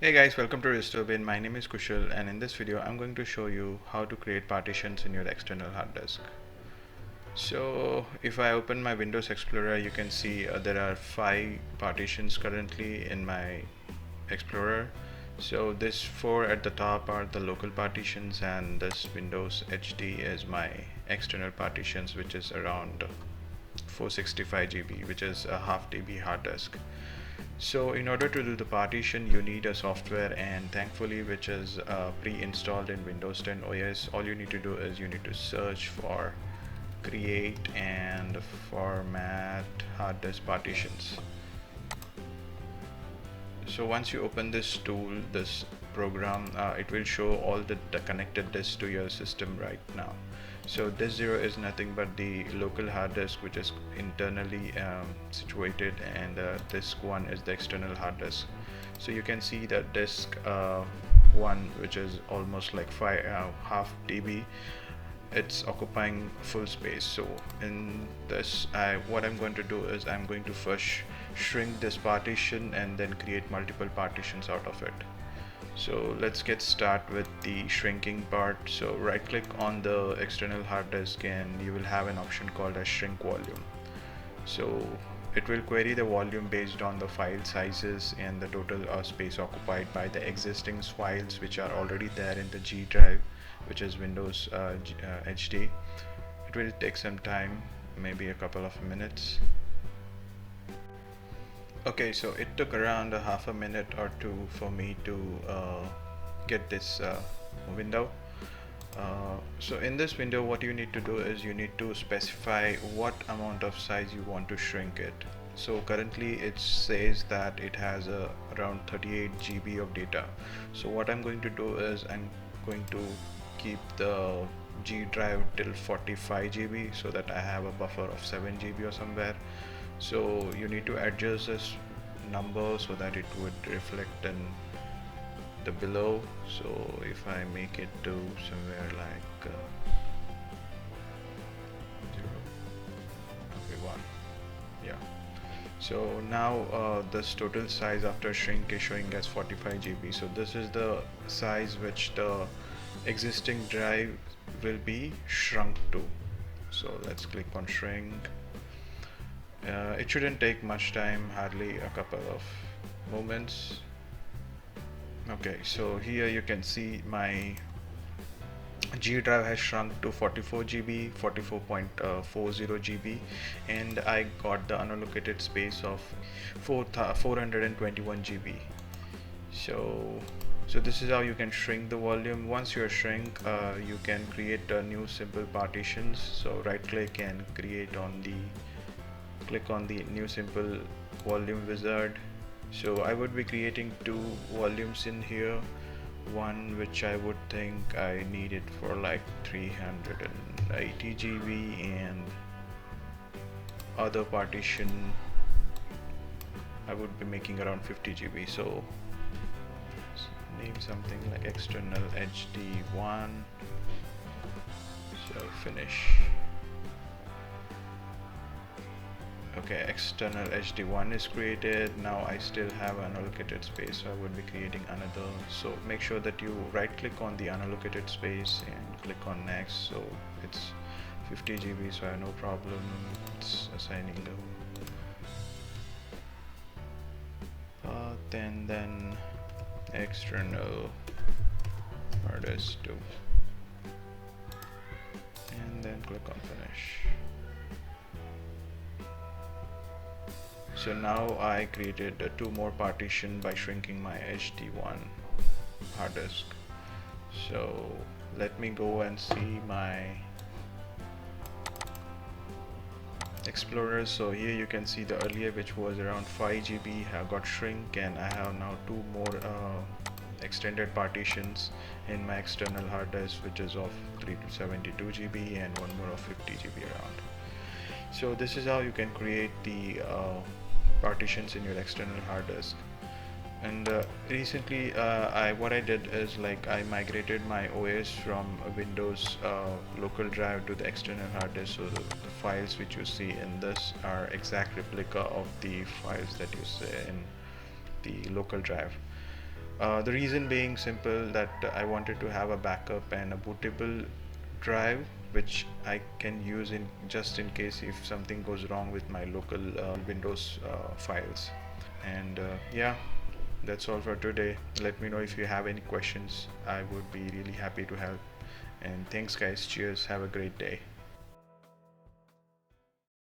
Hey guys, welcome to Restobin. My name is Kushal, and in this video I'm going to show you how to create partitions in your external hard disk. So if I open my Windows Explorer, you can see there are 5 partitions currently in my Explorer. So this 4 at the top are the local partitions, and this Windows HD is my external partitions, which is around 465 GB, which is a half TB hard disk. So in order to do the partition, you need a software, and thankfully which is pre-installed in Windows 10 OS. All you need to do is you need to search for create and format hard disk partitions. So once you open this tool, this program, it will show all the connected disks to your system right now. So disk 0 is nothing but the local hard disk, which is internally situated, and disk 1 is the external hard disk. So you can see that disk 1, which is almost like half TB, it's occupying full space. So in this, what I'm going to do is I'm going to first shrink this partition and then create multiple partitions out of it. So let's get started with the shrinking part. So right click on the external hard disk and you will have an option called as shrink volume. So it will query the volume based on the file sizes and the total space occupied by the existing files which are already there in the G drive, which is Windows HD. It will take some time, maybe a couple of minutes. Okay, so it took around a half a minute or two for me to get this window. So in this window, what you need to do is you need to specify what amount of size you want to shrink it. So currently it says that it has around 38 GB of data. So what I'm going to do is I'm going to keep the G drive till 45 GB so that I have a buffer of 7 GB or somewhere. So you need to adjust this number so that it would reflect in the below. So if I make it to somewhere like 0, okay, 1, yeah. So now this total size after shrink is showing as 45 GB. So this is the size which the existing drive will be shrunk to. So let's click on shrink. It shouldn't take much time, hardly a couple of moments. Okay, so here you can see my G drive has shrunk to 44 GB, 44.40 GB, and I got the unallocated space of 421 GB. So this is how you can shrink the volume. Once you shrink, you can create new simple partitions. So right click and click on the new simple volume wizard. So I would be creating 2 volumes in here, one which I would think I need it for like 380 GB, and other partition I would be making around 50 GB. So name something like external HD1. So finish. Okay, external HD1 is created. Now I still have unallocated space, so I would be creating another. So make sure that you right click on the unallocated space and click on next. So it's 50 GB, so I have no problem. It's assigning the path, and then external hard disk 2, and then click on finish. So now I created 2 more partition by shrinking my HD1 hard disk. So let me go and see my Explorer. So here you can see the earlier, which was around 5 GB, have got shrink, and I have now 2 more extended partitions in my external hard disk, which is of 372 GB and one more of 50 GB around. So this is how you can create the partitions in your external hard disk. And recently what I did is like I migrated my OS from a Windows local drive to the external hard disk, so the files which you see in this are exact replica of the files that you see in the local drive. The reason being simple, that I wanted to have a backup and a bootable drive which I can use in just in case if something goes wrong with my local Windows files. And yeah, that's all for today. Let me know if you have any questions. I would be really happy to help. And thanks guys. Cheers. Have a great day.